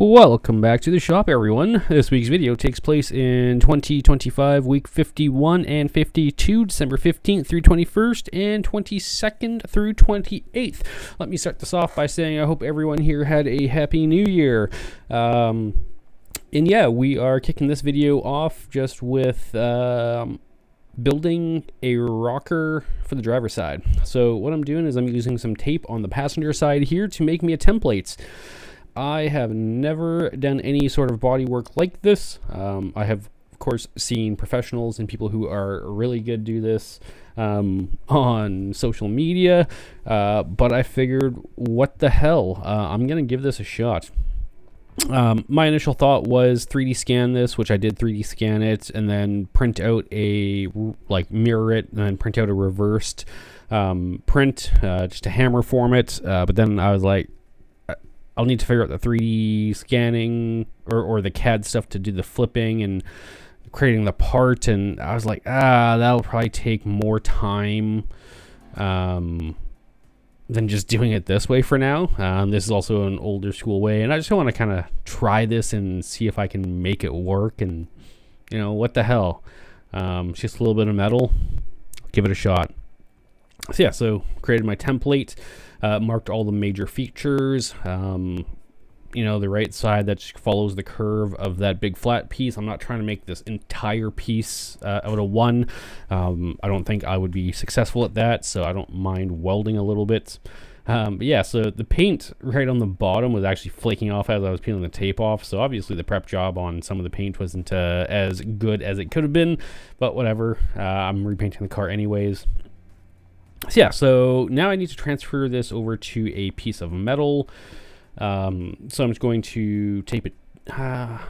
Welcome back to the shop, everyone. This week's video takes place in 2025, week 51 and 52, December 15th through 21st, and 22nd through 28th. Let me start this off by saying I hope everyone here had a happy new year. And yeah, we are kicking this video off just with building a rocker for the driver's side. So what I'm doing is I'm using some tape on the passenger side here to make me a template. I have never done any sort of body work like this. I have, of course, seen professionals and people who are really good do this on social media, but I figured, what the hell? I'm going to give this a shot. My initial thought was 3D scan this, which I did 3D scan it, and then print out mirror it, and then print out a reversed print, just to hammer form it. But then I was like, I'll need to figure out the 3D scanning or the CAD stuff to do the flipping and creating the part. And I was like, that'll probably take more time than just doing it this way for now. This is also an older school way, and I just want to kind of try this and see if I can make it work. And, you know, what the hell? It's just a little bit of metal. Give it a shot. So yeah, so created my template. Marked all the major features, the right side that follows the curve of that big flat piece. I'm not trying to make this entire piece out of one. I don't think I would be successful at that, so I don't mind welding a little bit. But yeah, so the paint right on the bottom was actually flaking off as I was peeling the tape off, so obviously the prep job on some of the paint wasn't as good as it could have been, but whatever. I'm repainting the car anyways. So yeah, so now I need to transfer this over to a piece of metal. So I'm just going to tape it. I'm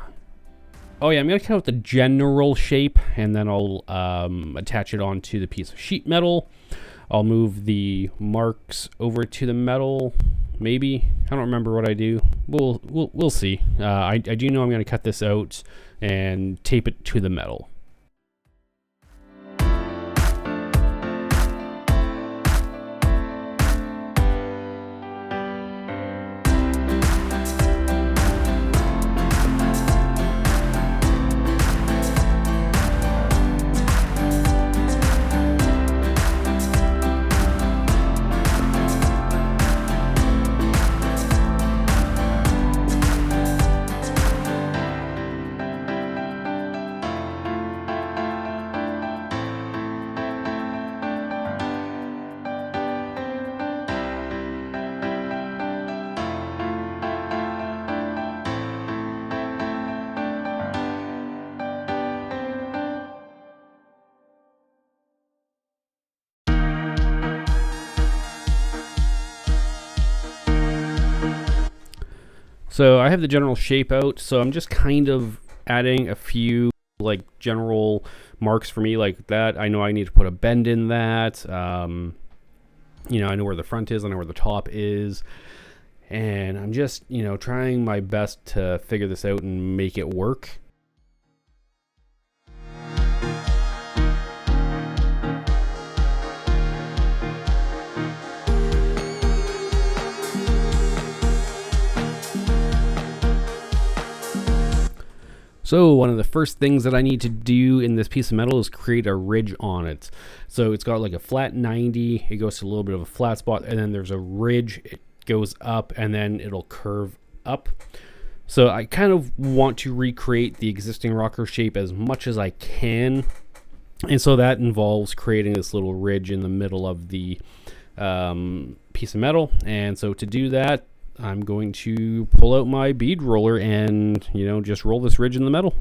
going to cut out the general shape, and then I'll attach it onto the piece of sheet metal. I'll move the marks over to the metal. Maybe, I don't remember what I do. We'll see. I do know I'm going to cut this out and tape it to the metal. So I have the general shape out, so I'm just kind of adding a few general marks for me like that. I know I need to put a bend in that. I know where the front is, I know where the top is. And I'm just, trying my best to figure this out and make it work. So one of the first things that I need to do in this piece of metal is create a ridge on it. So it's got like a flat 90, it goes to a little bit of a flat spot, and then there's a ridge, it goes up, and then it'll curve up. So I kind of want to recreate the existing rocker shape as much as I can. And so that involves creating this little ridge in the middle of the piece of metal. And so to do that, I'm going to pull out my bead roller and, just roll this ridge in the metal.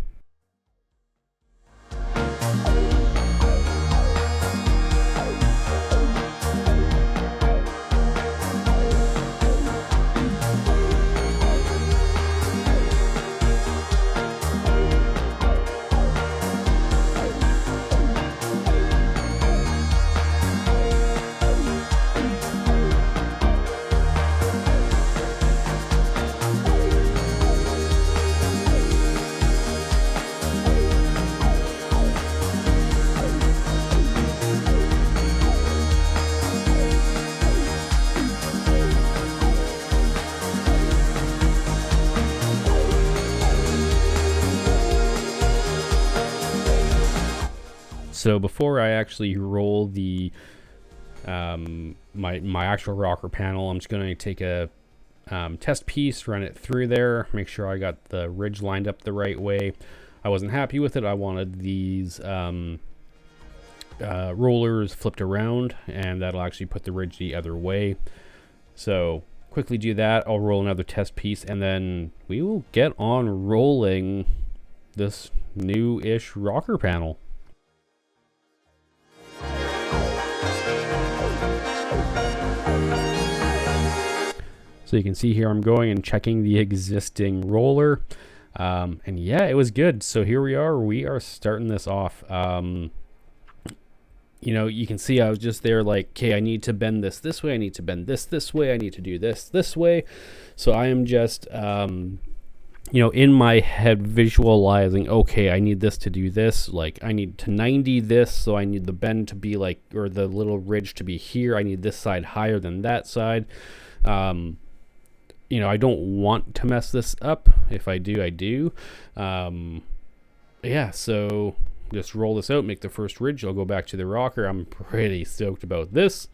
So before I actually roll the my actual rocker panel, I'm just going to take a test piece, run it through there, make sure I got the ridge lined up the right way. I wasn't happy with it. I wanted these rollers flipped around, and that'll actually put the ridge the other way. So quickly do that. I'll roll another test piece, and then we will get on rolling this new-ish rocker panel. So you can see here I'm going and checking the existing roller. And yeah, it was good. So here we are starting this off. You know, you can see I was just there like, okay, I need to bend this way. I need to bend this way. I need to do this way. So I am just, you know, in my head visualizing, okay, I need this to do this. Like I need to 90 this. So I need the bend to be like, or the little ridge to be here. I need this side higher than that side. You know, I don't want to mess this up. If I do, I do. Yeah, so just roll this out, make the first ridge. I'll go back to the rocker. I'm pretty stoked about this.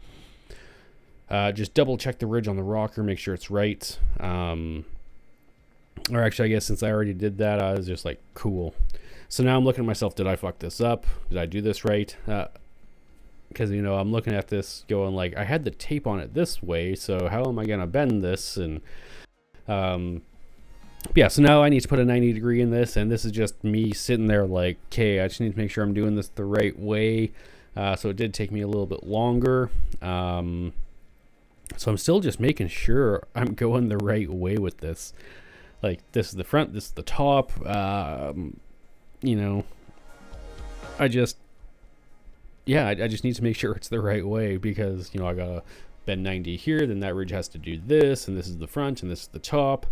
Just double check the ridge on the rocker, make sure it's right. Or actually, I guess since I already did that, I was just like, cool. So now I'm looking at myself, did I fuck this up? Did I do this right? Because, you know, I'm looking at this going like, I had the tape on it this way, so how am I going to bend this? And yeah, so now I need to put a 90 degree in this, and this is just me sitting there like, okay, I just need to make sure I'm doing this the right way. So it did take me a little bit longer. So I'm still just making sure I'm going the right way with this. Like, this is the front, this is the top. You know, I just need to make sure it's the right way, because, you know, I gotta bend 90 here, then that ridge has to do this, and this is the front, and this is the top.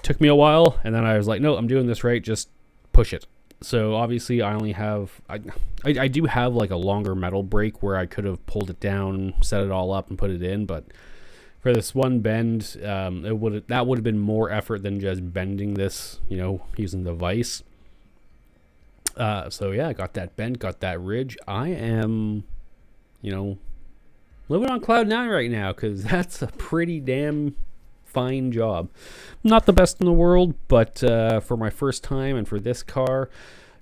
Took me a while, and then I was like, no, I'm doing this right, just push it. So obviously I only have, I do have like a longer metal brake where I could have pulled it down, set it all up, and put it in, but for this one bend, that would have been more effort than just bending this, you know, using the vise. So yeah, I got that bend, got that ridge. I am, you know, living on cloud 9 right now, because that's a pretty damn fine job. Not the best in the world, but for my first time and for this car,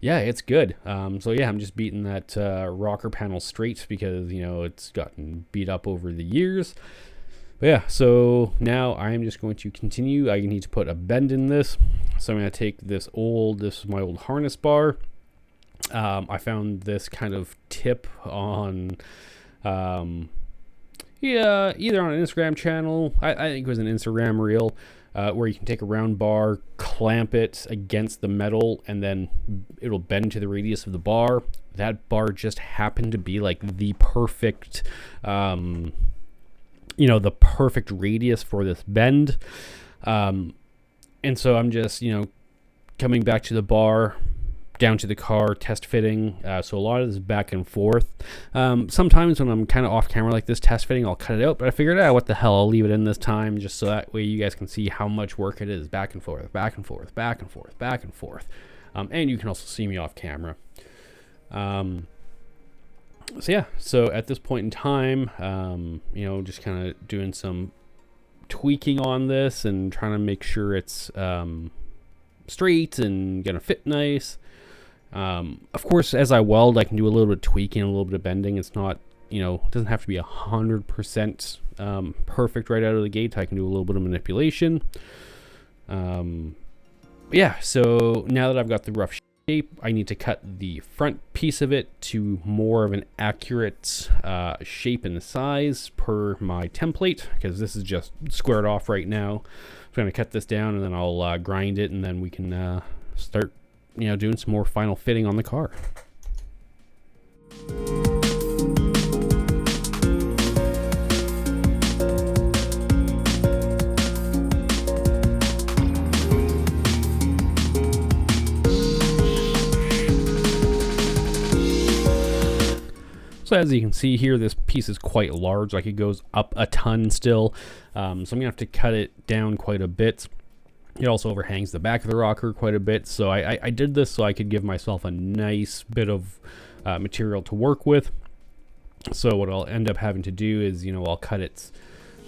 yeah, it's good. So yeah, I'm just beating that rocker panel straight, because, you know, it's gotten beat up over the years. But yeah, so now I'm just going to continue. I need to put a bend in this. So I'm going to take this is my old harness bar. I found this kind of tip on, yeah, either on an Instagram channel, I think it was an Instagram reel, where you can take a round bar, clamp it against the metal, and then it'll bend to the radius of the bar. That bar just happened to be like the perfect, you know, the perfect radius for this bend. And so I'm just, you know, coming back to the bar, down to the car, test fitting. So a lot of this is back and forth. Sometimes when I'm kind of off camera like this, test fitting, I'll cut it out, but I figured, what the hell, I'll leave it in this time, just so that way you guys can see how much work it is, back and forth, back and forth, back and forth, back and forth. And you can also see me off camera. So yeah, so at this point in time, you know, just kind of doing some tweaking on this and trying to make sure it's straight and gonna fit nice. Of course, as I weld, I can do a little bit of tweaking, a little bit of bending. It's not, you know, it doesn't have to be 100% perfect right out of the gate. I can do a little bit of manipulation. Yeah, so now that I've got the rough shape, I need to cut the front piece of it to more of an accurate shape and size per my template, because this is just squared off right now. I'm going to cut this down, and then I'll grind it, and then we can start, you know, doing some more final fitting on the car. So as you can see here, this piece is quite large, like it goes up a ton still. So I'm gonna have to cut it down quite a bit. It also overhangs the back of the rocker quite a bit. So I did this so I could give myself a nice bit of material to work with. So what I'll end up having to do is, I'll cut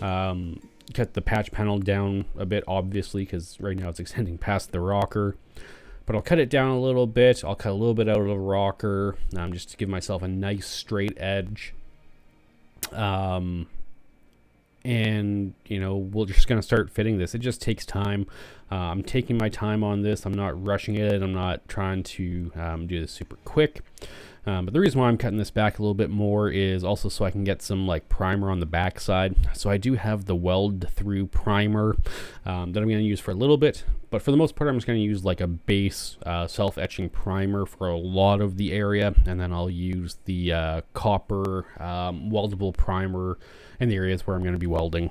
the patch panel down a bit, obviously, because right now it's extending past the rocker. But I'll cut it down a little bit. I'll cut a little bit out of the rocker, just to give myself a nice straight edge. And we're just going to start fitting this. It just takes time. I'm taking my time on this. I'm not rushing it. I'm not trying to do this super quick. But the reason why I'm cutting this back a little bit more is also so I can get some primer on the back side. So I do have the weld through primer that I'm going to use for a little bit, but for the most part I'm just going to use a base self-etching primer for a lot of the area, and then I'll use the copper weldable primer in the areas where I'm going to be welding.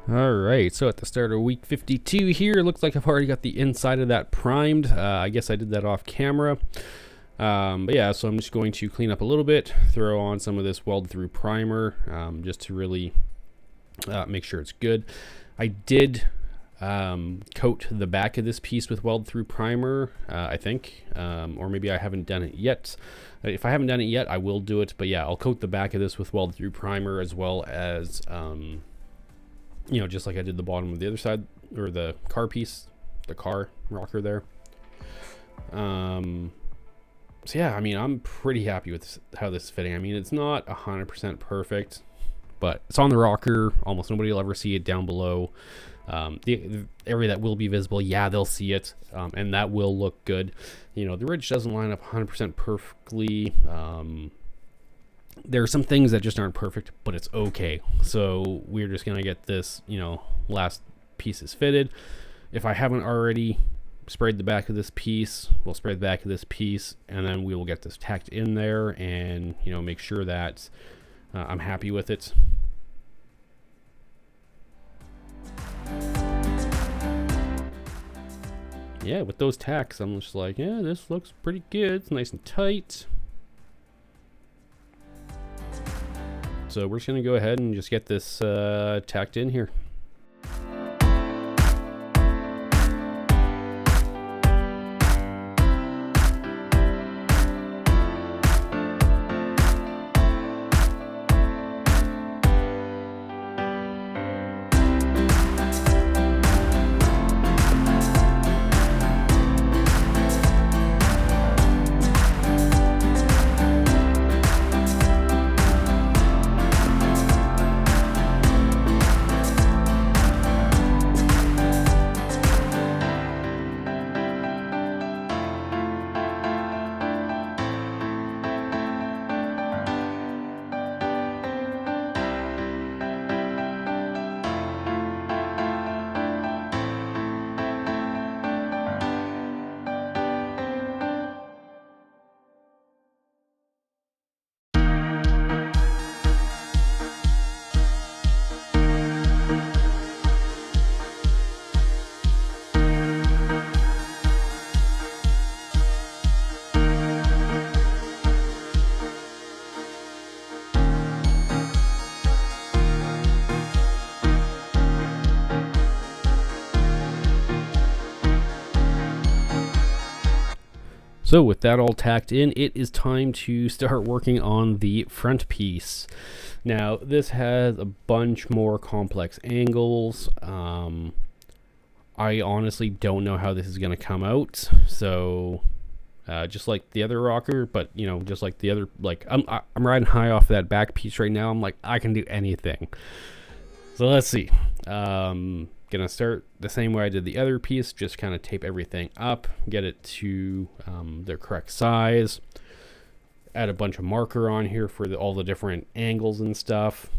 Alright, so at the start of week 52 here, it looks like I've already got the inside of that primed. I guess I did that off camera. But yeah, so I'm just going to clean up a little bit, throw on some of this weld through primer, just to really make sure it's good. I did coat the back of this piece with weld through primer, I think, or maybe I haven't done it yet. If I haven't done it yet, I will do it. But yeah, I'll coat the back of this with weld through primer, as well as just like I did the bottom of the other side, or the car piece, the car rocker there. So yeah, I mean, I'm pretty happy with this, how this is fitting. I mean, it's not 100% perfect, but it's on the rocker. Almost nobody will ever see it down below. The area that will be visible, yeah, they'll see it, and that will look good. The ridge doesn't line up 100% perfectly. There are some things that just aren't perfect, but it's okay. So we're just gonna get this, last pieces fitted. If I haven't already sprayed the back of this piece, we'll spray the back of this piece, and then we will get this tacked in there, and make sure that I'm happy with it. Yeah, with those tacks, I'm just like, yeah, this looks pretty good. It's nice and tight. So we're just gonna go ahead and just get this tacked in here. So with that all tacked in, it is time to start working on the front piece. Now, this has a bunch more complex angles. I honestly don't know how this is going to come out. So, just like the other rocker, but just like the other, I'm riding high off that back piece right now. I'm like, I can do anything. So let's see. Gonna start the same way I did the other piece, just kind of tape everything up, get it to the correct size, add a bunch of marker on here for all the different angles and stuff.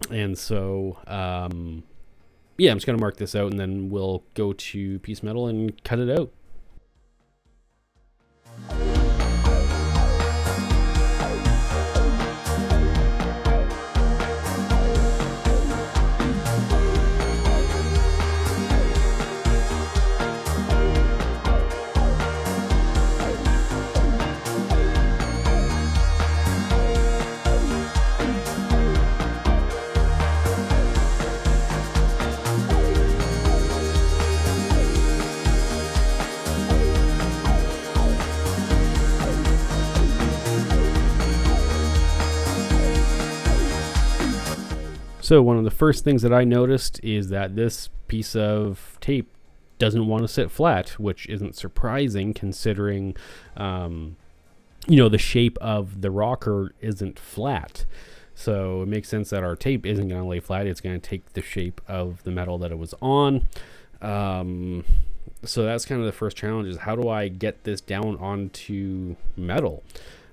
And so yeah, I'm just gonna mark this out, and then we'll go to piece metal and cut it out. So one of the first things that I noticed is that this piece of tape doesn't want to sit flat, which isn't surprising considering, the shape of the rocker isn't flat. So it makes sense that our tape isn't going to lay flat. It's going to take the shape of the metal that it was on. So that's kind of the first challenge, is how do I get this down onto metal?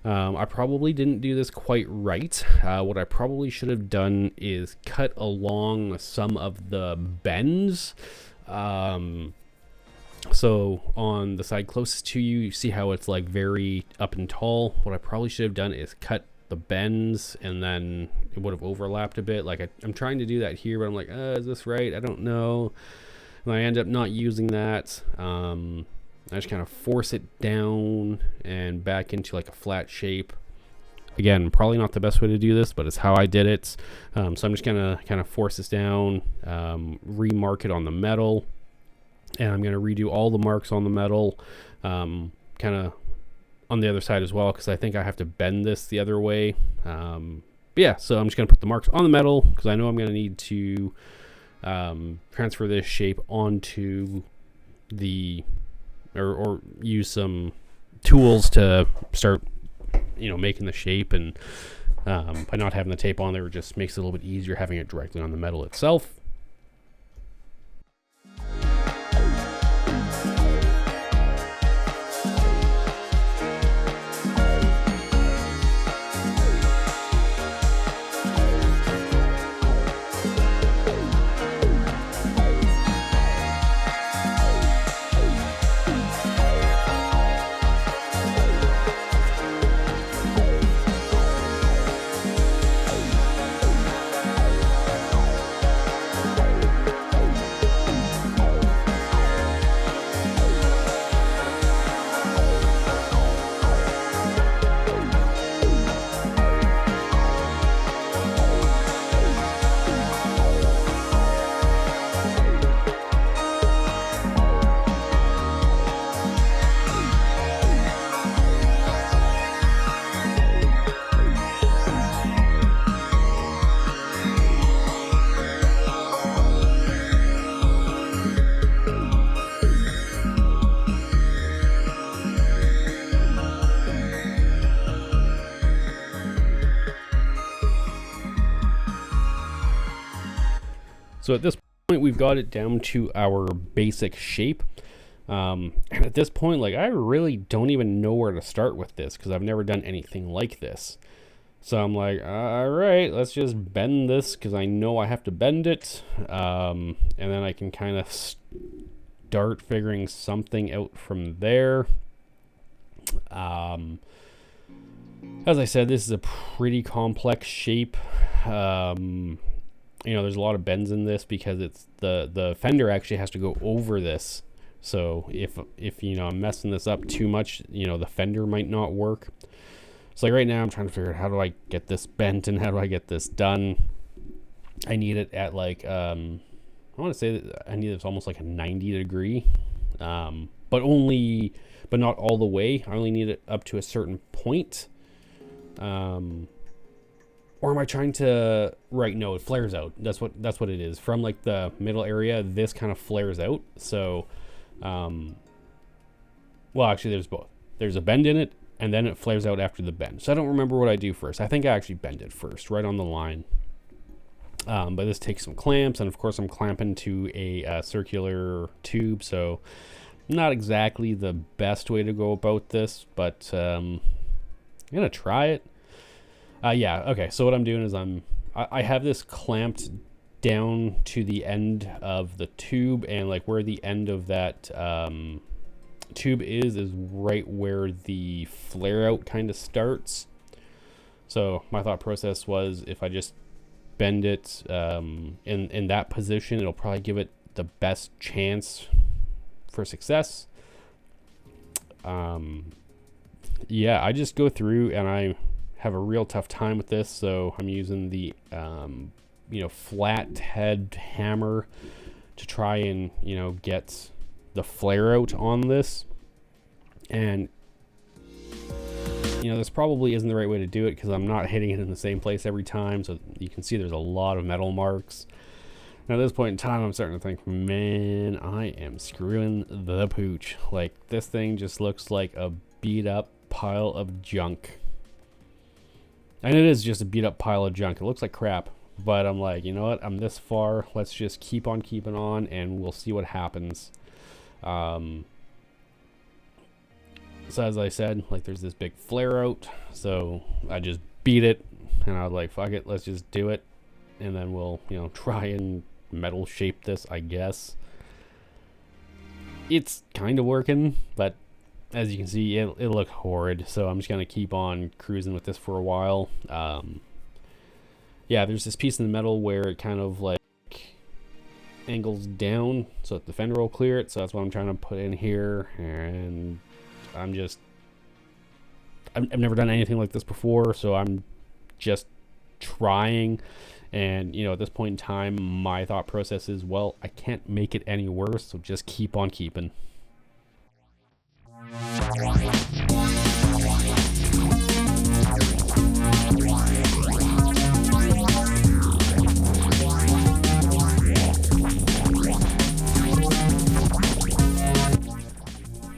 I probably didn't do this quite right. What I probably should have done is cut along some of the bends. So on the side closest to you, you see how it's like very up and tall. What I probably should have done is cut the bends, and then it would have overlapped a bit. Like I'm trying to do that here, but I'm like, is this right? I don't know. And I end up not using that. I just kind of force it down and back into like a flat shape. Again, probably not the best way to do this, but it's how I did it. So I'm just gonna kind of force this down, remark it on the metal, and I'm gonna redo all the marks on the metal, kind of on the other side as well, because I think I have to bend this the other way. But yeah, so I'm just gonna put the marks on the metal because I know I'm gonna need to transfer this shape onto the, or use some tools to start making the shape, and by not having the tape on there, it just makes it a little bit easier having it directly on the metal itself. So at this point, we've got it down to our basic shape. And at this point, like, I really don't even know where to start with this because I've never done anything like this. So I'm like, all right, let's just bend this because I know I have to bend it. And then I can kind of start figuring something out from there. As I said, this is a pretty complex shape. There's a lot of bends in this because it's the fender actually has to go over this. So if I'm messing this up too much, the fender might not work. So like right now I'm trying to figure out how do I get this bent and how do I get this done. I need it at like, I want to say that I need it almost like a 90 degree, but not all the way. I only need it up to a certain point. Or am I trying to, right, no, it flares out. That's what it is. From like the middle area, this kind of flares out. So, well, actually there's both. There's a bend in it, and then it flares out after the bend. So I don't remember what I do first. I think I actually bend it first, right on the line. But this takes some clamps, and of course I'm clamping to a circular tube, so not exactly the best way to go about this, but I'm gonna try it. Yeah, okay, so what I'm doing is I have this clamped down to the end of the tube, and like where the end of that tube is right where the flare out kind of starts. So my thought process was if I just bend it in that position, it'll probably give it the best chance for success. Yeah, I just go through and I have a real tough time with this, so I'm using the flat head hammer to try and get the flare out on this. And this probably isn't the right way to do it because I'm not hitting it in the same place every time, so you can see there's a lot of metal marks. Now at this point in time I'm starting to think, man, I am screwing the pooch. Like, this thing just looks like a beat up pile of junk. And it is just a beat up pile of junk. It looks like crap. But I'm like, you know what? I'm this far. Let's just keep on keeping on and we'll see what happens. So as I said, like, there's this big flare out. So I just beat it. And I was like, fuck it. Let's just do it. And then we'll, try and metal shape this, I guess. It's kind of working, but as you can see, it looked horrid, so I'm just going to keep on cruising with this for a while. Yeah, there's this piece in the metal where it kind of like, angles down so that the fender will clear it. So that's what I'm trying to put in here. And I've never done anything like this before, so I'm just trying. And, you know, at this point in time, my thought process is, well, I can't make it any worse, so just keep on keeping.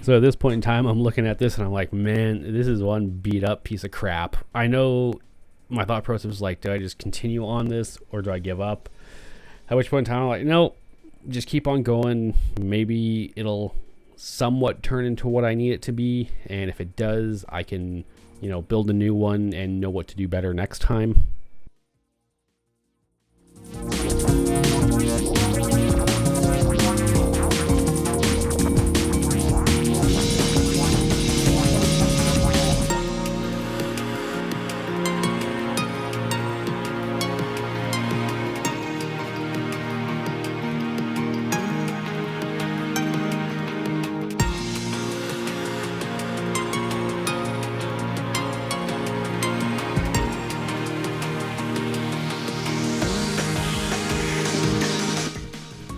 So at this point in time, I'm looking at this and I'm like, man, this is one beat up piece of crap. I know my thought process was like, do I just continue on this or do I give up? At which point in time, I'm like, no, just keep on going. Maybe it'll somewhat turn into what I need it to be. And if it does, I can, you know, build a new one and know what to do better next time.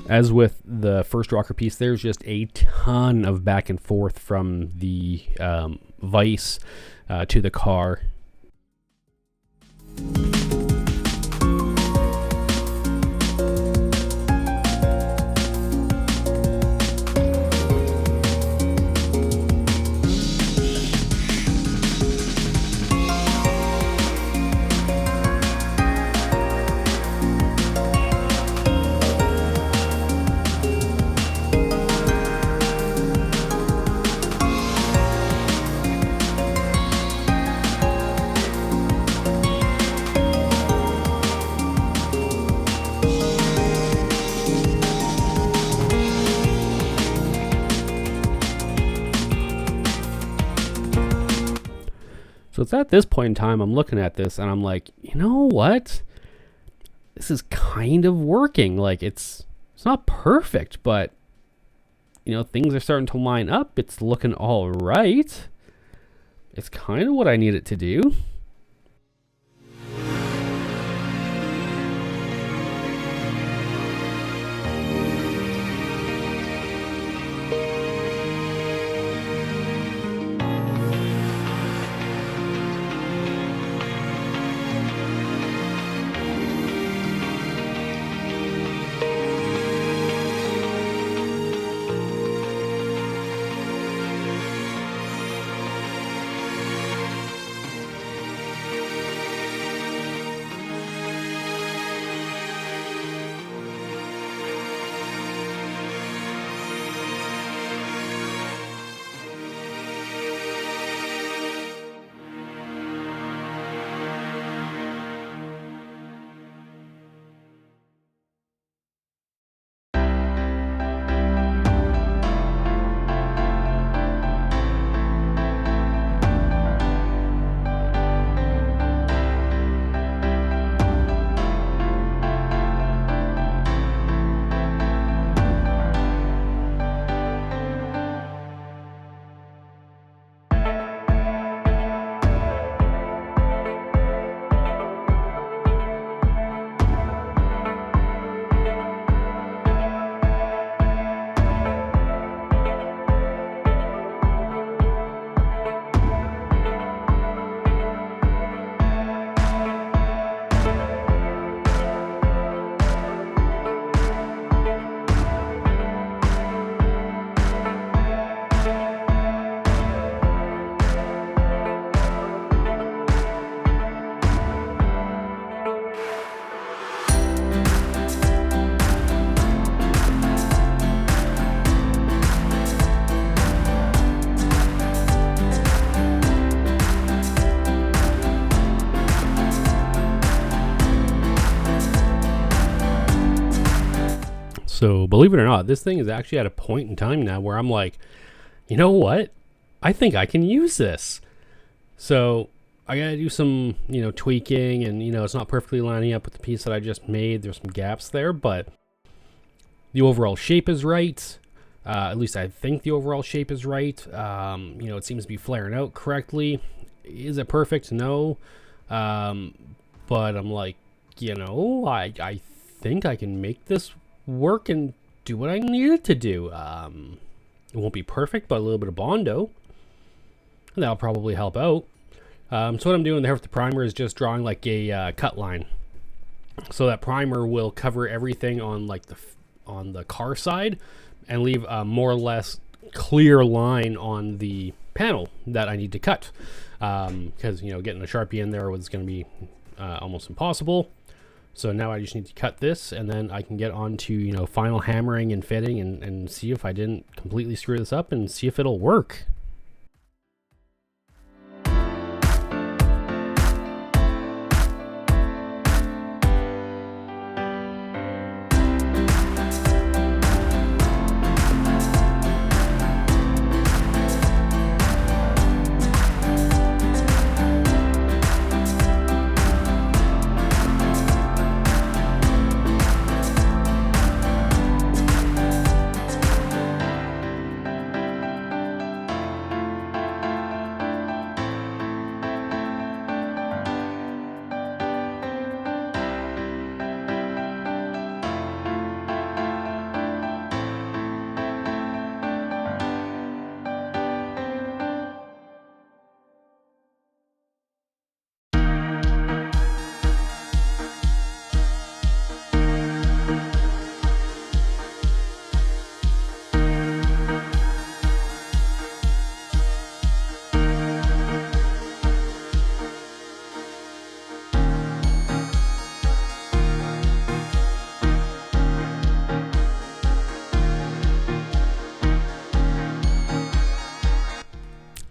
As with the first rocker piece, there's just a ton of back and forth from the vise to the car. So it's at this point in time, I'm looking at this and I'm like, you know what? This is kind of working. Like it's not perfect, but you know, things are starting to line up. It's looking all right. It's kind of what I need it to do. So believe it or not, this thing is actually at a point in time now where I'm like, you know what? I think I can use this. So I got to do some, you know, tweaking, and, you know, it's not perfectly lining up with the piece that I just made. There's some gaps there, but the overall shape is right. At least I think the overall shape is right. It seems to be flaring out correctly. Is it perfect? No. But I'm like, I think I can make this work and do what I need it to do. It won't be perfect, but a little bit of Bondo. And that'll probably help out. So what I'm doing there with the primer is just drawing like a cut line. So that primer will cover everything on like on the car side and leave a more or less clear line on the panel that I need to cut. Because, getting a Sharpie in there was going to be almost impossible. So now I just need to cut this, and then I can get on to, final hammering and fitting and see if I didn't completely screw this up and see if it'll work.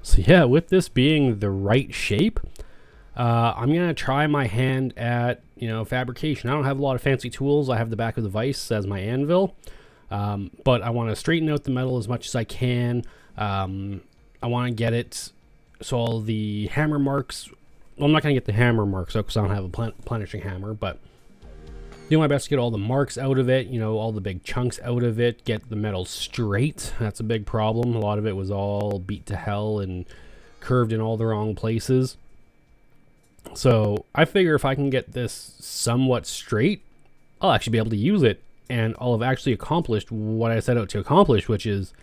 So yeah, with this being the right shape, I'm going to try my hand at, fabrication. I don't have a lot of fancy tools. I have the back of the vise as my anvil, but I want to straighten out the metal as much as I can. I want to get it so all the hammer marks, well, I'm not going to get the hammer marks out because I don't have a planishing hammer, but do my best to get all the marks out of it, all the big chunks out of it, get the metal straight. That's a big problem. A lot of it was all beat to hell and curved in all the wrong places. So I figure if I can get this somewhat straight, I'll actually be able to use it, and I'll have actually accomplished what I set out to accomplish, which is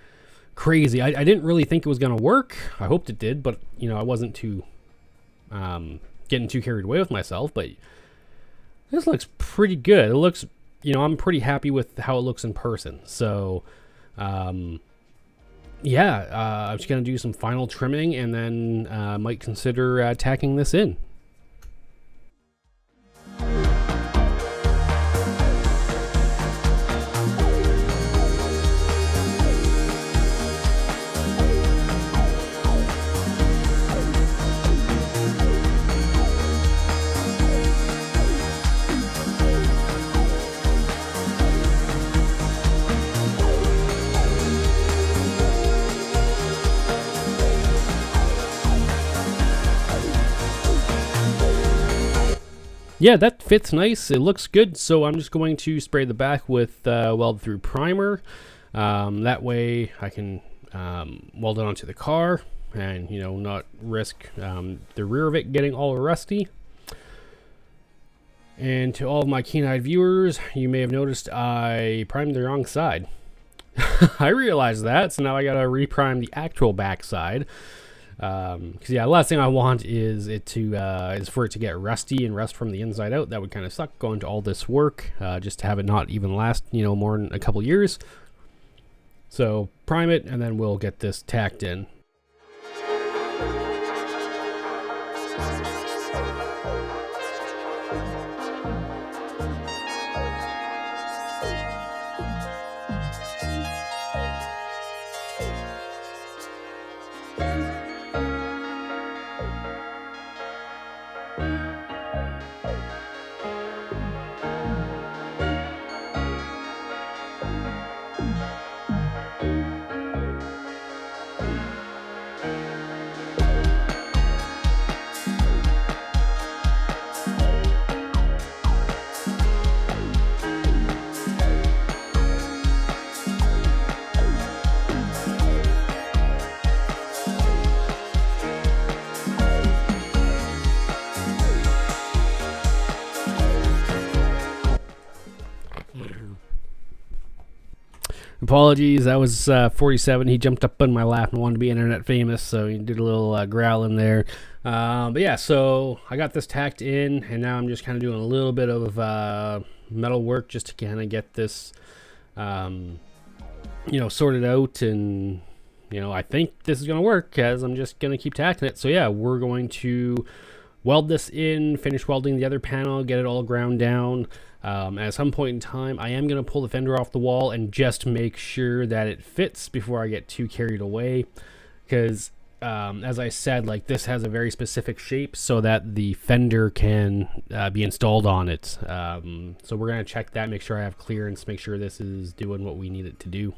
crazy. I didn't really think it was going to work. I hoped it did, but I wasn't too getting too carried away with myself. But this looks pretty good. It looks, I'm pretty happy with how it looks in person. So, I'm just going to do some final trimming and then might consider tacking this in. Yeah, that fits nice. It looks good. So I'm just going to spray the back with weld through primer. That way I can weld it onto the car and, not risk the rear of it getting all rusty. And to all of my keen-eyed viewers, you may have noticed I primed the wrong side. I realized that, so now I gotta reprime the actual back side. Because the last thing I want is for it to get rusty and rust from the inside out. That would kind of suck going to all this work just to have it not even last more than a couple years. So prime it, and then we'll get this tacked in. apologies. That was 47. He jumped up in my lap and wanted to be internet famous, so he did a little growl in there. But yeah, so I got this tacked in, and now I'm just kind of doing a little bit of metal work just to kind of get this, sorted out. And, I think this is going to work, as I'm just going to keep tacking it. So yeah, we're going to weld this in, finish welding the other panel, get it all ground down. At some point in time, I am going to pull the fender off the wall and just make sure that it fits before I get too carried away, because as I said, like, this has a very specific shape so that the fender can be installed on it. So we're going to check that, make sure I have clearance, make sure this is doing what we need it to do.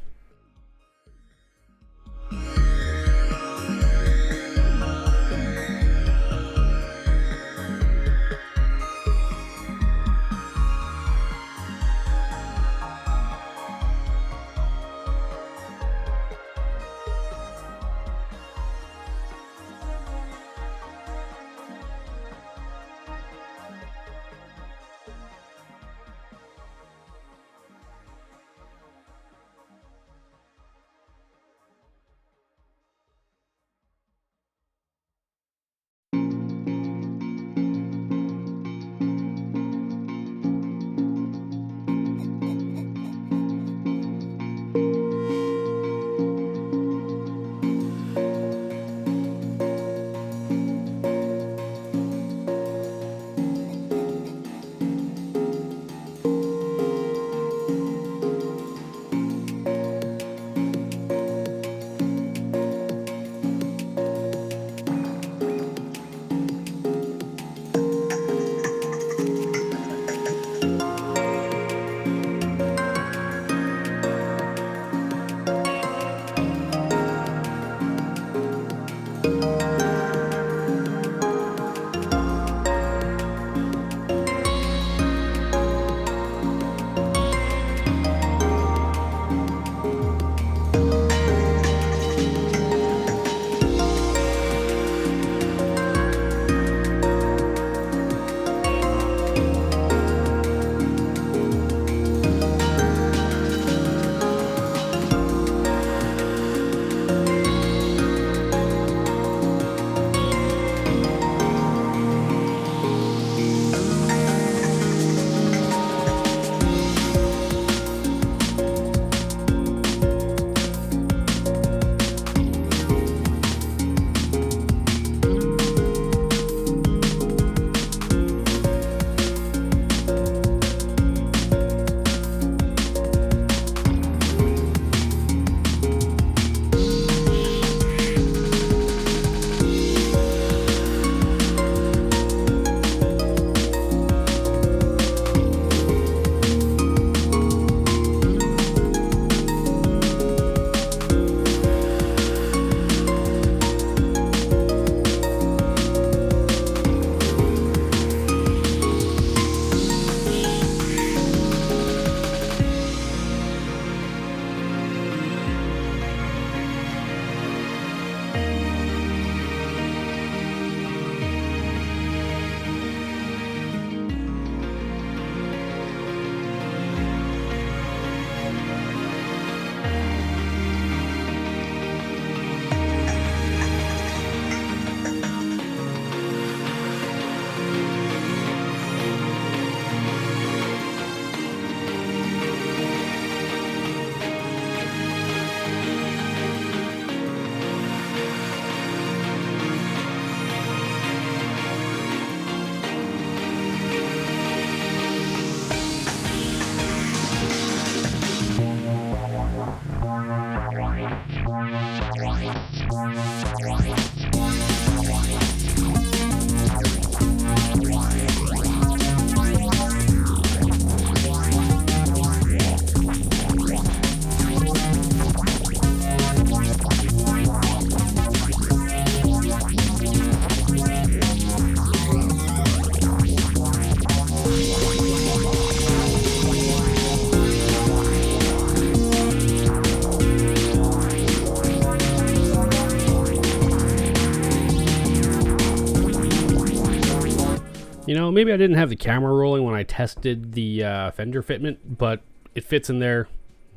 You know, maybe I didn't have the camera rolling when I tested the fender fitment, but it fits in there.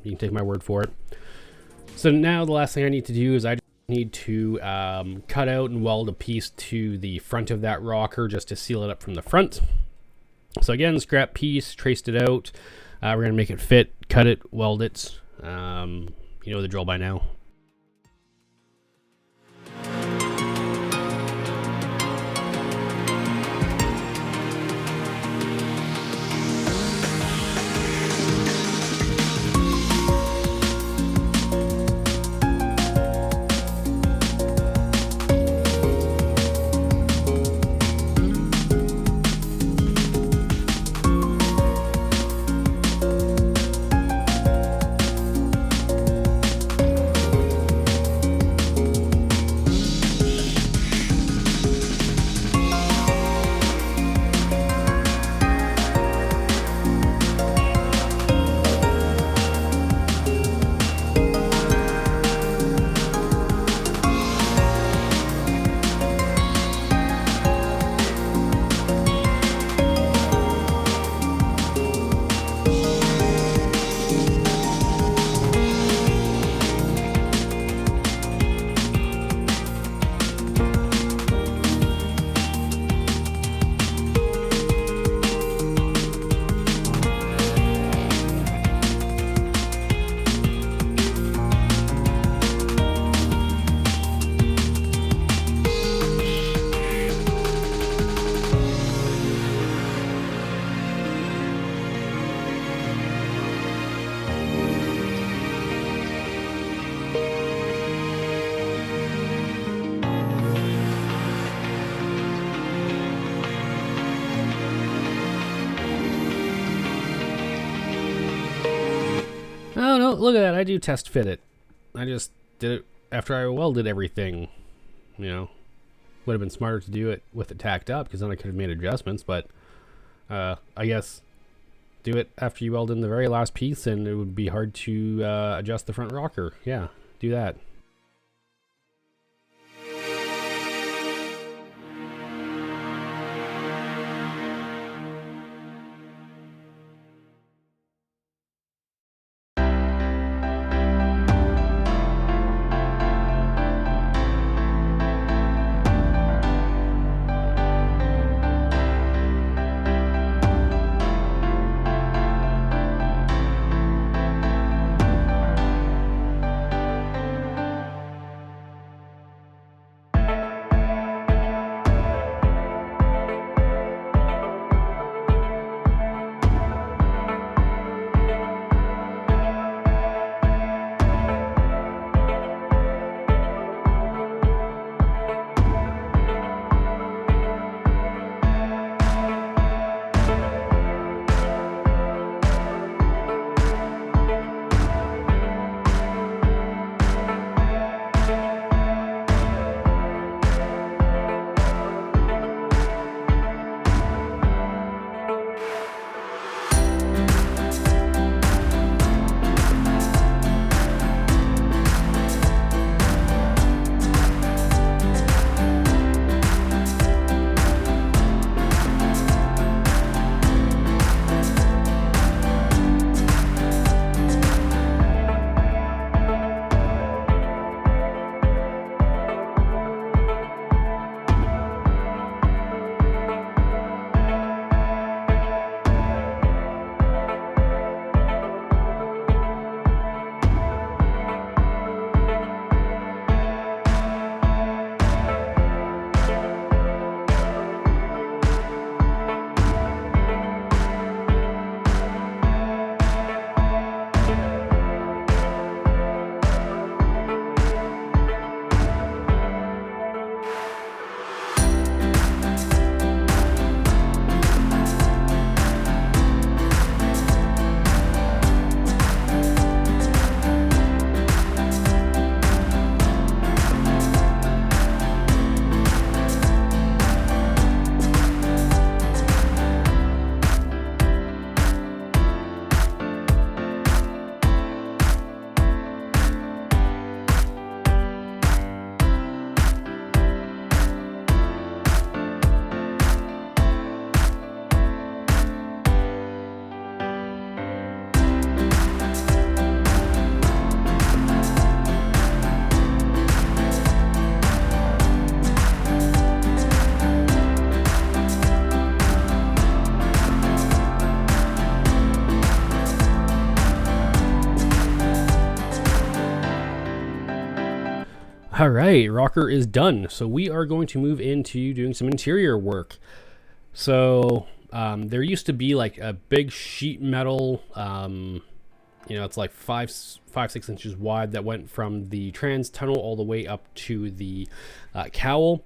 You can take my word for it. So now the last thing I need to do is I need to cut out and weld a piece to the front of that rocker just to seal it up from the front. So again, scrap piece, traced it out. We're going to make it fit, cut it, weld it. You know the drill by now. Oh no, look at that, I do test fit it. I just did it after I welded everything. You know, would have been smarter to do it with it tacked up, because then I could have made adjustments, but I guess do it after you weld in the very last piece and it would be hard to adjust the front rocker. Yeah, do that. All right, rocker is done. So we are going to move into doing some interior work. So there used to be like a big sheet metal, it's like 6 inches wide, that went from the trans tunnel all the way up to the cowl.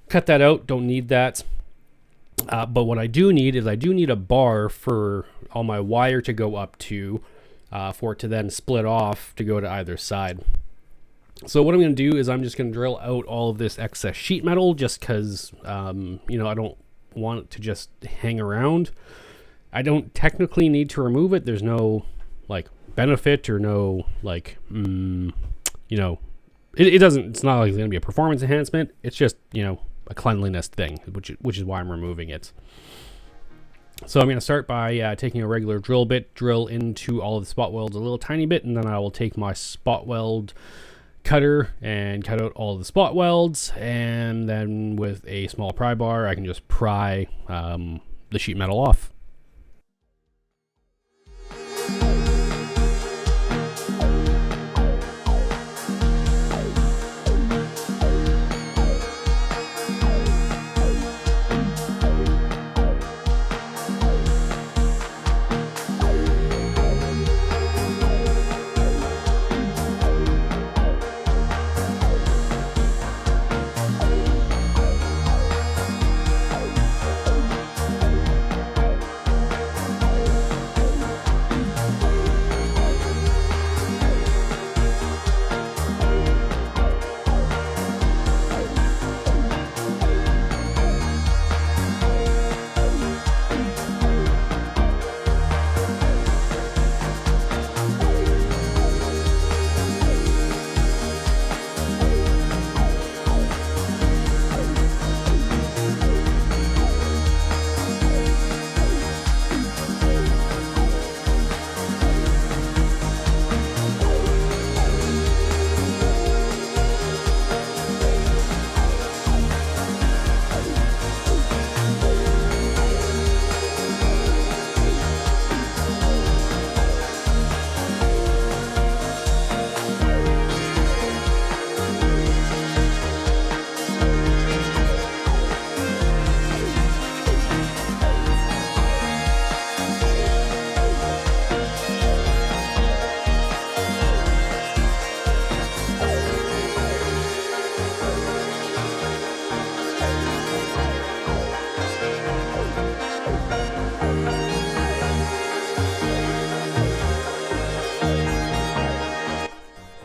Cut that out, don't need that. But what I do need is a bar for all my wire to go up to, for it to then split off to go to either side. So what I'm going to do is I'm just going to drill out all of this excess sheet metal, just because, I don't want it to just hang around. I don't technically need to remove it. There's no benefit or no it doesn't, it's not like it's going to be a performance enhancement. It's just, a cleanliness thing, which is why I'm removing it. So I'm going to start by taking a regular drill bit, drill into all of the spot welds a little tiny bit, and then I will take my spot weld cutter and cut out all of the spot welds, and then with a small pry bar I can just pry the sheet metal off.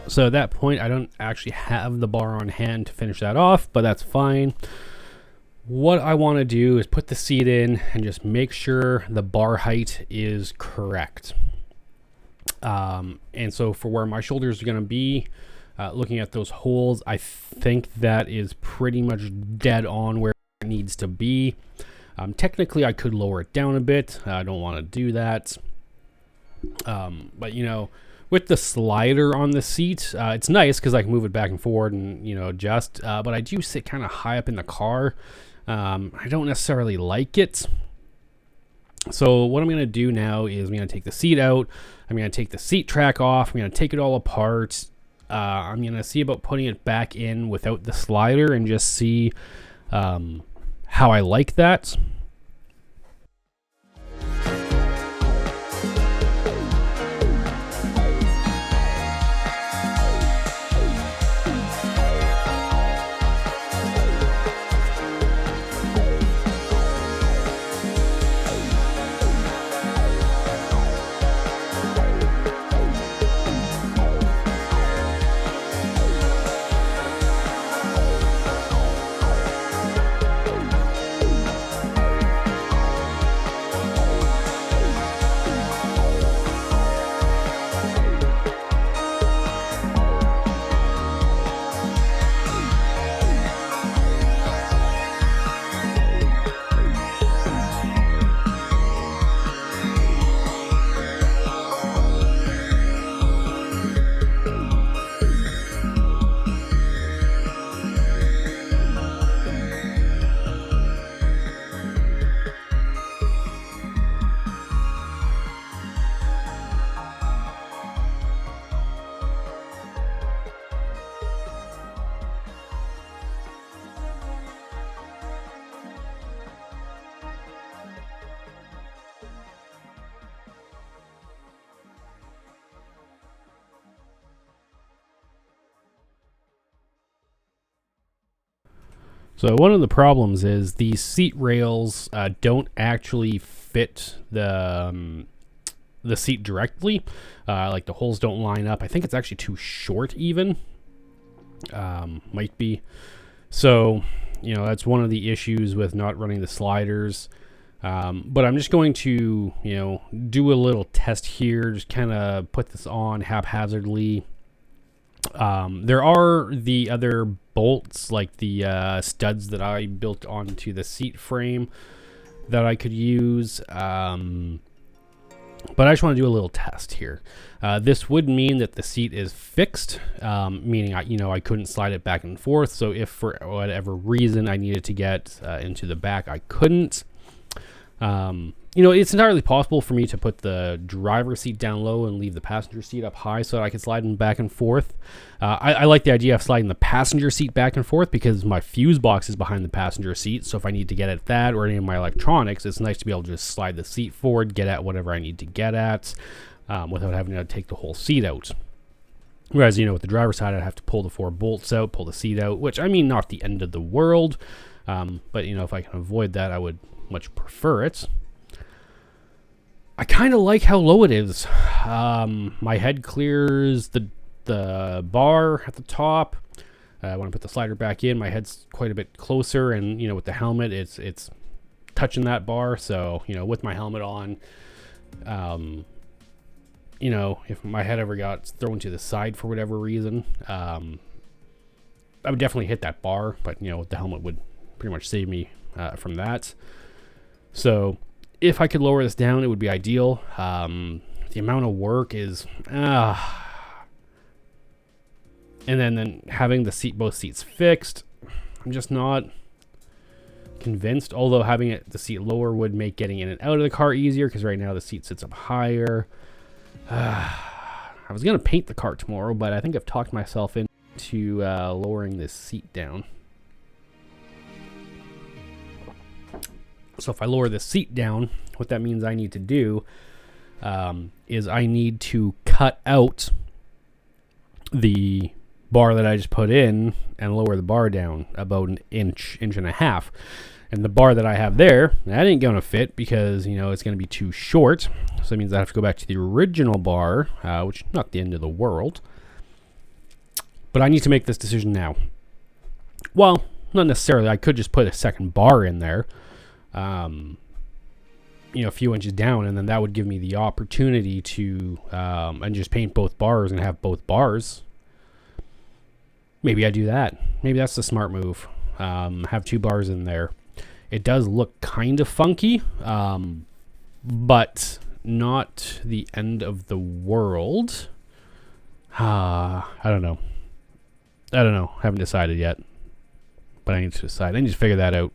So at that point, I don't actually have the bar on hand to finish that off, but that's fine. What I want to do is put the seat in and just make sure the bar height is correct. And so for where my shoulders are going to be, looking at those holes, I think that is pretty much dead on where it needs to be. Technically, I could lower it down a bit. I don't want to do that. But, with the slider on the seat, it's nice because I can move it back and forward and, adjust. But I do sit kind of high up in the car. I don't necessarily like it. So what I'm going to do now is I'm going to take the seat out. I'm going to take the seat track off. I'm going to take it all apart. I'm going to see about putting it back in without the slider and just see how I like that. So one of the problems is these seat rails don't actually fit the seat directly. Like the holes don't line up. I think it's actually too short even. Might be. So, that's one of the issues with not running the sliders. But I'm just going to, do a little test here, just kind of put this on haphazardly. There are the other bolts, like the studs that I built onto the seat frame that I could use. But I just want to do a little test here. This would mean that the seat is fixed, meaning I couldn't slide it back and forth. So if for whatever reason I needed to get into the back, I couldn't. It's entirely possible for me to put the driver's seat down low and leave the passenger seat up high so that I could slide them back and forth. I like the idea of sliding the passenger seat back and forth because my fuse box is behind the passenger seat. So if I need to get at that or any of my electronics, it's nice to be able to just slide the seat forward, get at whatever I need to get at, without having to take the whole seat out. Whereas, with the driver's side, I'd have to pull the 4 bolts out, pull the seat out, which, not the end of the world. But, if I can avoid that, I would much prefer it. I kind of like how low it is. My head clears the bar at the top. When I put the slider back in, my head's quite a bit closer, and with the helmet, it's touching that bar. So with my helmet on, if my head ever got thrown to the side for whatever reason, I would definitely hit that bar. But the helmet would pretty much save me from that. So if I could lower this down, it would be ideal. The amount of work is, and then having both seats fixed, I'm just not convinced. Although having the seat lower would make getting in and out of the car easier, because right now the seat sits up higher. I was gonna paint the car tomorrow, but I think I've talked myself into lowering this seat down. So if I lower the seat down, what that means I need to do is I need to cut out the bar that I just put in and lower the bar down about an inch and a half. And the bar that I have there, that ain't going to fit because, it's going to be too short. So that means I have to go back to the original bar, which is not the end of the world. But I need to make this decision now. Well, not necessarily. I could just put a second bar in there. A few inches down, and then that would give me the opportunity to and just paint both bars and have both bars. Maybe I do that. Maybe that's the smart move. Have 2 bars in there. It does look kind of funky, but not the end of the world. I don't know. Haven't decided yet, but I need to decide. I need to figure that out.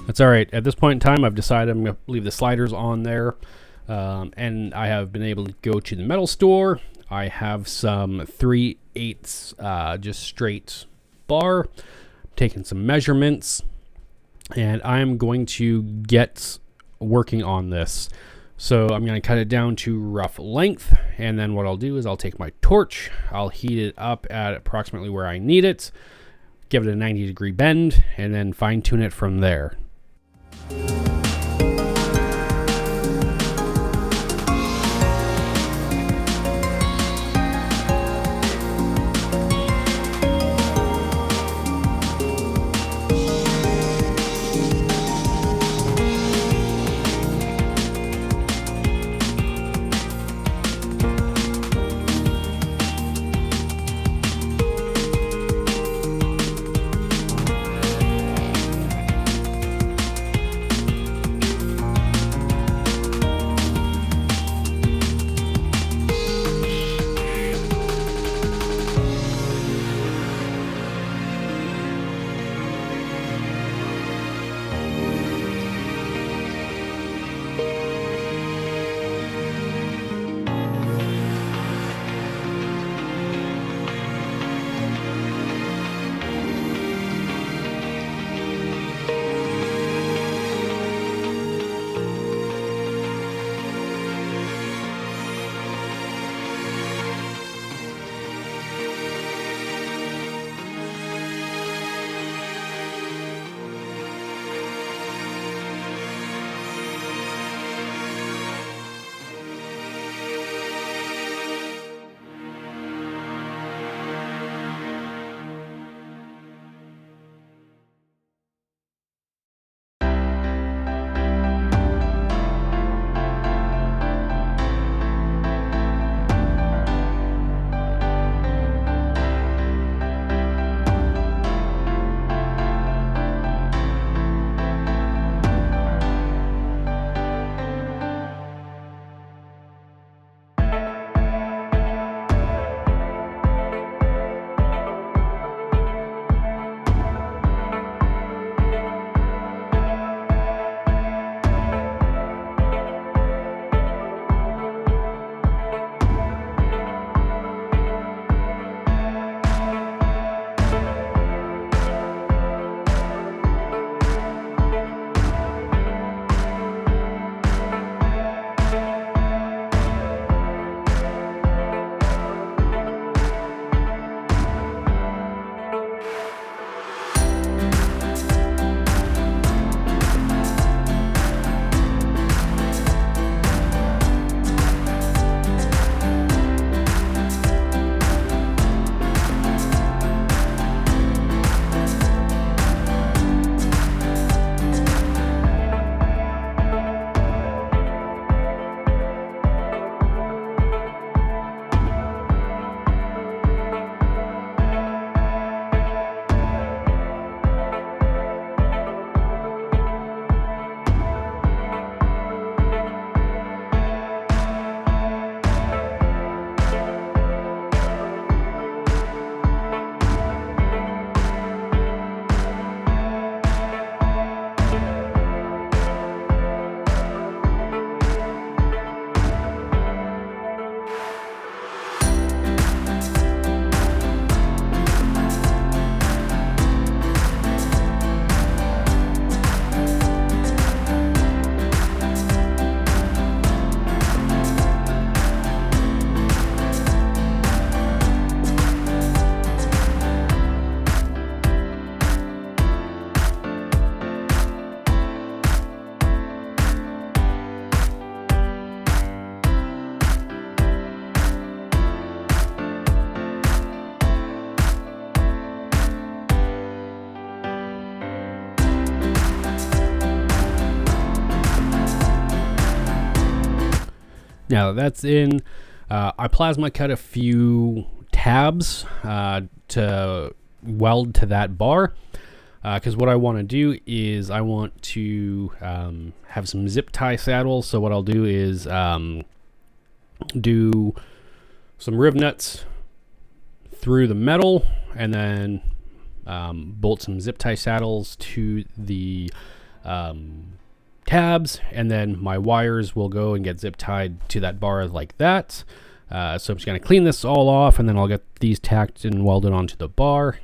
It's all right. At this point in time, I've decided I'm going to leave the sliders on there. And I have been able to go to the metal store. I have some 3/8 just straight bar. I'm taking some measurements. And I'm going to get working on this. So I'm going to cut it down to rough length. And then what I'll do is I'll take my torch. I'll heat it up at approximately where I need it. Give it a 90-degree bend. And then fine-tune it from there. Now that that's in, I plasma cut a few tabs to weld to that bar, because what I want to do is I want to have some zip tie saddles. So what I'll do is do some riv nuts through the metal, and then bolt some zip tie saddles to the tabs, and then my wires will go and get zip tied to that bar like that. So I'm just going to clean this all off, and then I'll get these tacked and welded onto the bar.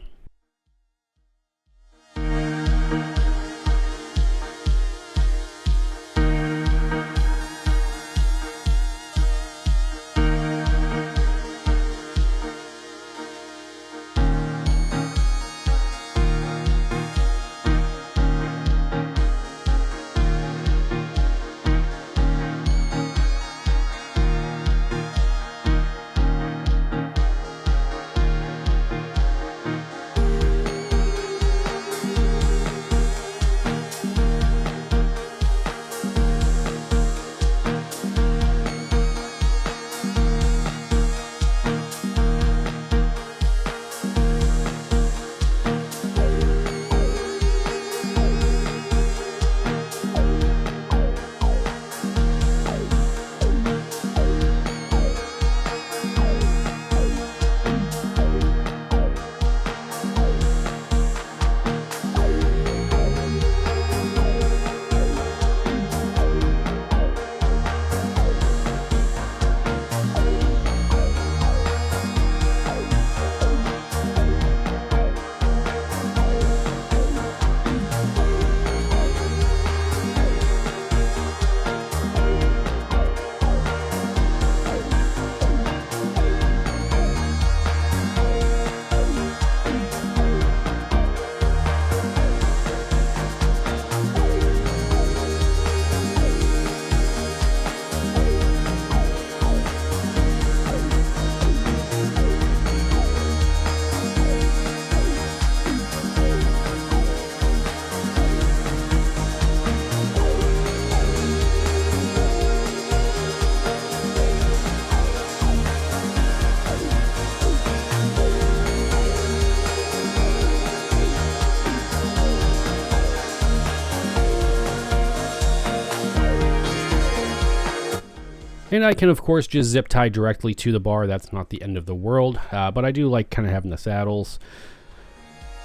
And I can, of course, just zip tie directly to the bar. That's not the end of the world, but I do like kind of having the saddles.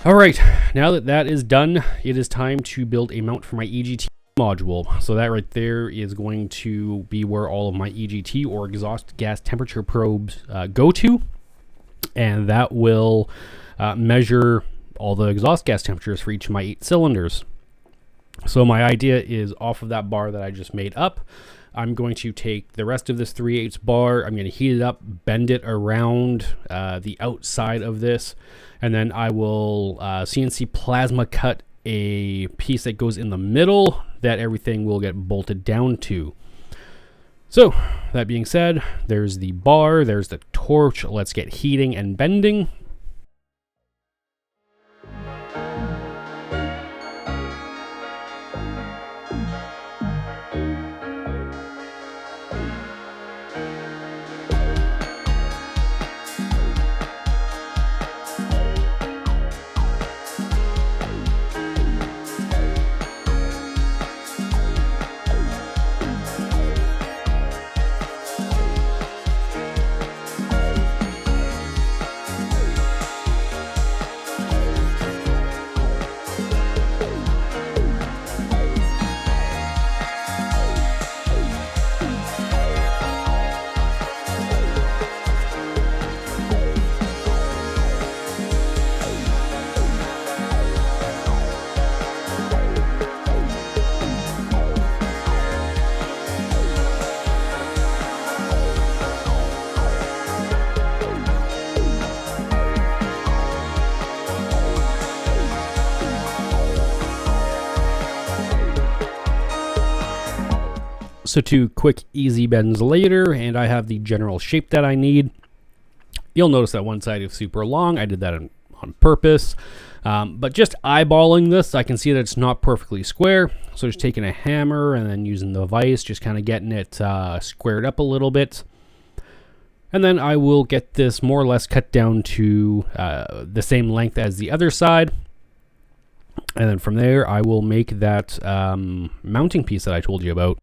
All right, now that that is done, it is time to build a mount for my EGT module. So that right there is going to be where all of my EGT, or exhaust gas temperature probes, go to. And that will measure all the exhaust gas temperatures for each of my 8 cylinders. So my idea is, off of that bar that I just made up, I'm going to take the rest of this 3/8 bar, I'm going to heat it up, bend it around the outside of this, and then I will CNC plasma cut a piece that goes in the middle that everything will get bolted down to. So, that being said, there's the bar, there's the torch. Let's get heating and bending. So 2 quick easy bends later, and I have the general shape that I need. You'll notice that one side is super long. I did that on purpose. But just eyeballing this, I can see that it's not perfectly square. So just taking a hammer and then using the vise, just kind of getting it squared up a little bit. And then I will get this more or less cut down to the same length as the other side. And then from there, I will make that mounting piece that I told you about.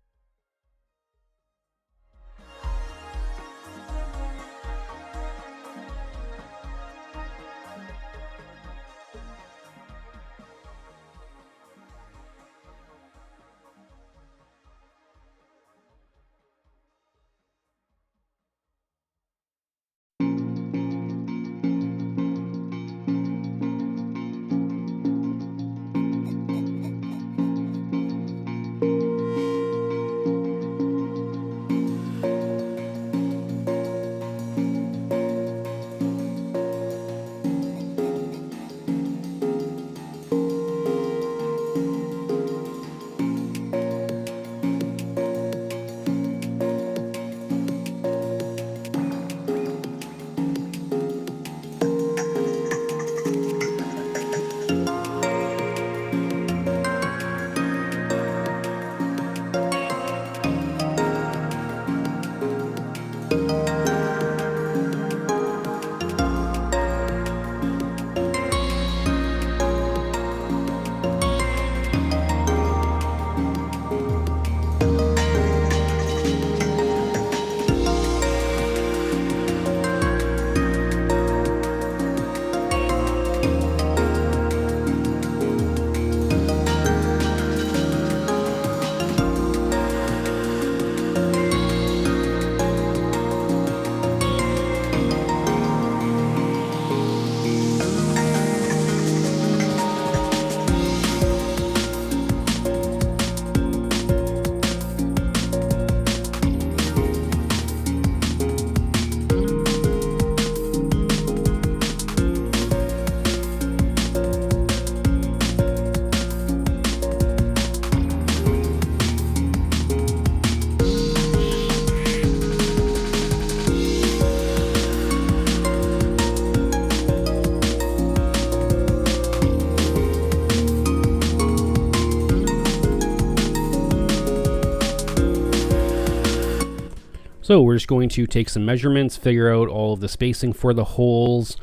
So we're just going to take some measurements, figure out all of the spacing for the holes,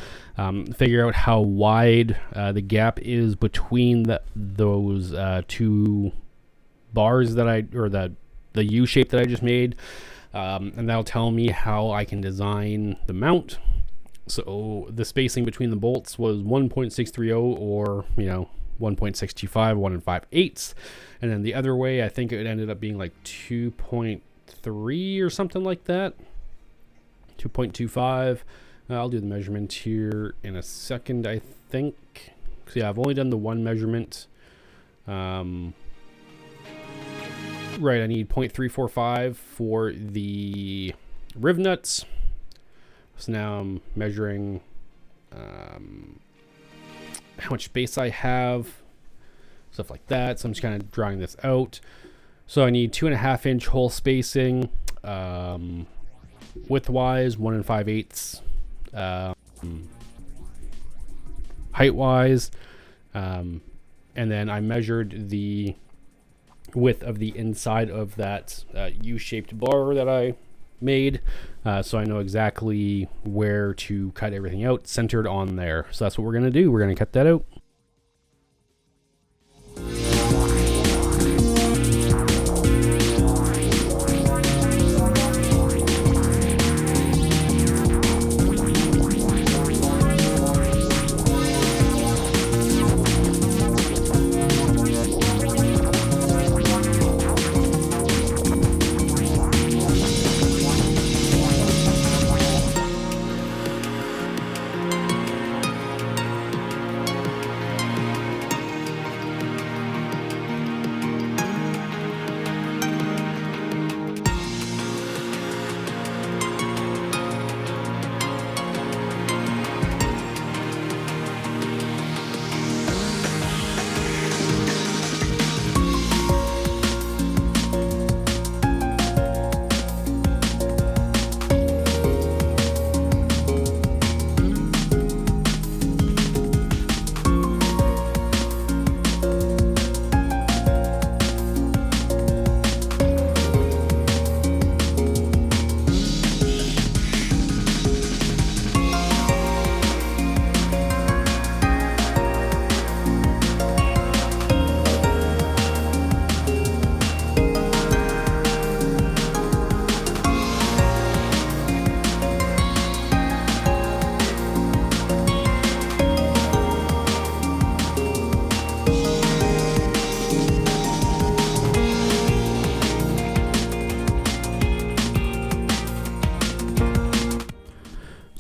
figure out how wide the gap is between those two bars that the U shape that I just made, and that'll tell me how I can design the mount. So the spacing between the bolts was 1.630 or 1.625, 1 5/8, and then the other way I think it ended up being like 2.3 or something like that, 2.25. I'll do the measurement here in a second, I think. So yeah, I've only done the one measurement. Right, I need 0.345 for the riv nuts. So now I'm measuring how much space I have, stuff like that. So I'm just kind of drawing this out. So I need 2.5 inch hole spacing, width-wise 1 5/8, height-wise, and then I measured the width of the inside of that U-shaped bar that I made, so I know exactly where to cut everything out, centered on there. So that's what we're gonna do. We're gonna cut that out.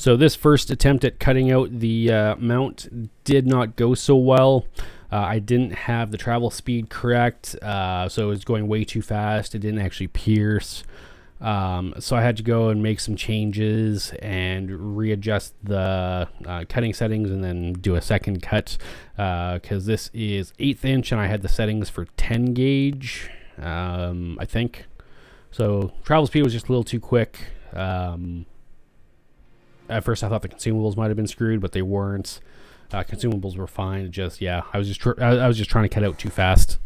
So this first attempt at cutting out the mount did not go so well. I didn't have the travel speed correct, so it was going way too fast. It didn't actually pierce. So I had to go and make some changes and readjust the cutting settings and then do a second cut, because this is 1/8 inch and I had the settings for 10 gauge, I think. So travel speed was just a little too quick. At first I thought the consumables might have been screwed, but they weren't. Consumables were fine. Just, yeah, I was just trying to cut out too fast.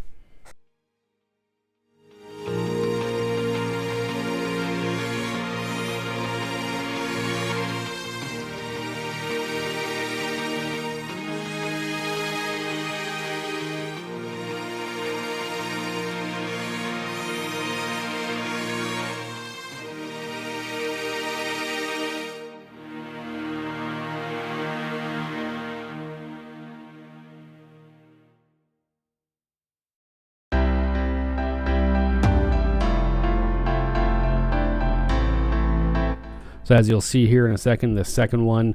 So as you'll see here in a second, the second one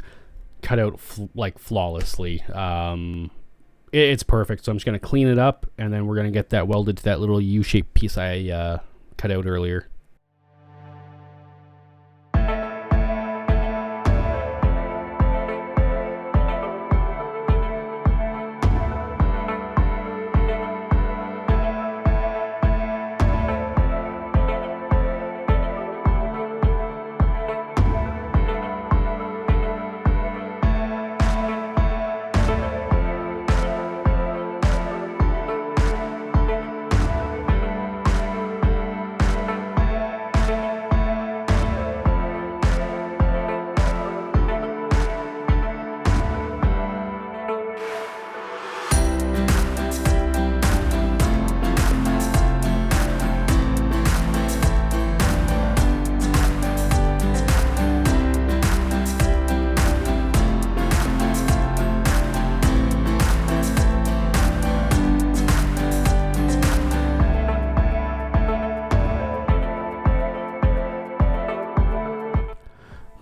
cut out like flawlessly. It's perfect. So I'm just going to clean it up, and then we're going to get that welded to that little U-shaped piece I cut out earlier.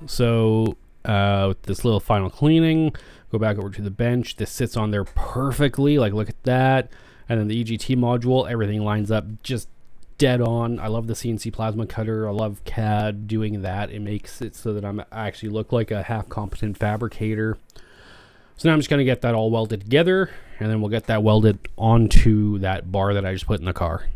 So with this little final cleaning, go back over to the bench. This sits on there perfectly. Like, look at that. And then the EGT module, everything lines up just dead on. I love the CNC plasma cutter. I love CAD doing that. It makes it so that I actually look like a half competent fabricator. So now I'm just going to get that all welded together, and then we'll get that welded onto that bar that I just put in the car.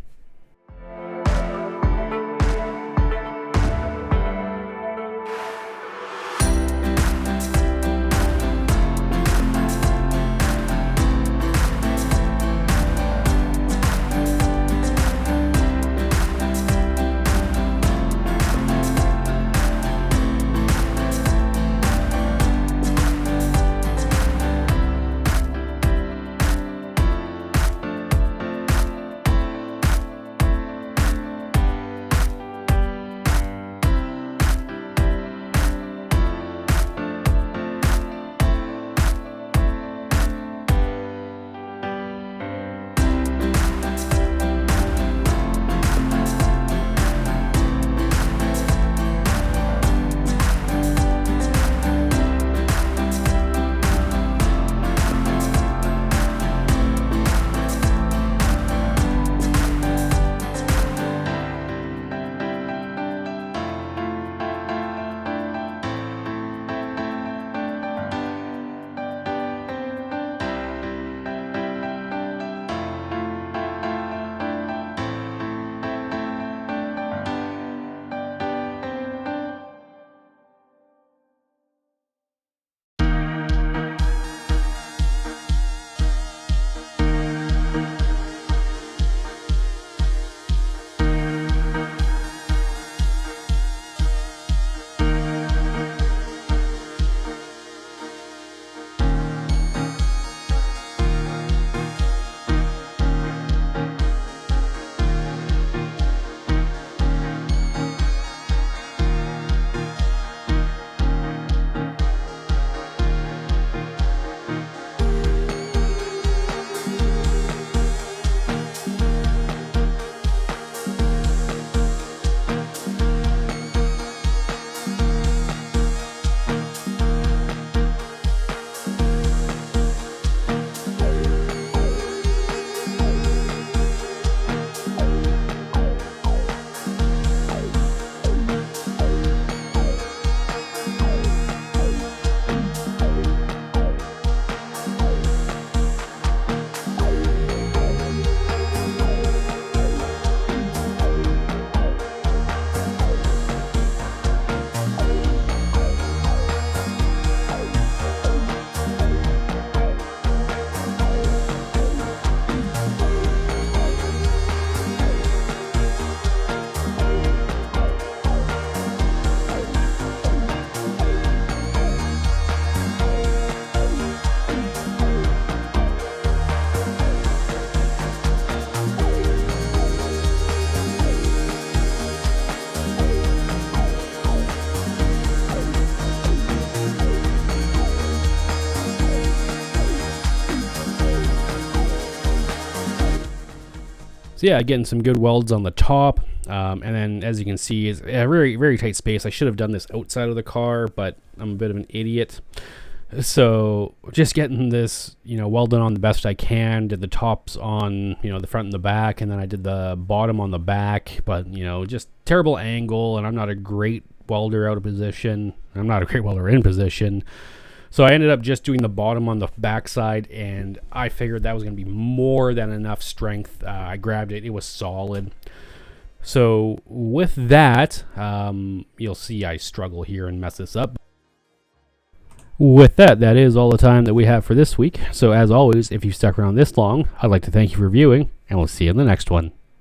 So yeah, getting some good welds on the top, and then as you can see, is a very, very tight space. I should have done this outside of the car, but I'm a bit of an idiot. So just getting this, welded on the best I can. Did the tops on, the front and the back, and then I did the bottom on the back. But just terrible angle, and I'm not a great welder out of position. I'm not a great welder in position. So I ended up just doing the bottom on the backside, and I figured that was going to be more than enough strength. I grabbed it; it was solid. So with that, you'll see I struggle here and mess this up. With that, that is all the time that we have for this week. So as always, if you've stuck around this long, I'd like to thank you for viewing, and we'll see you in the next one.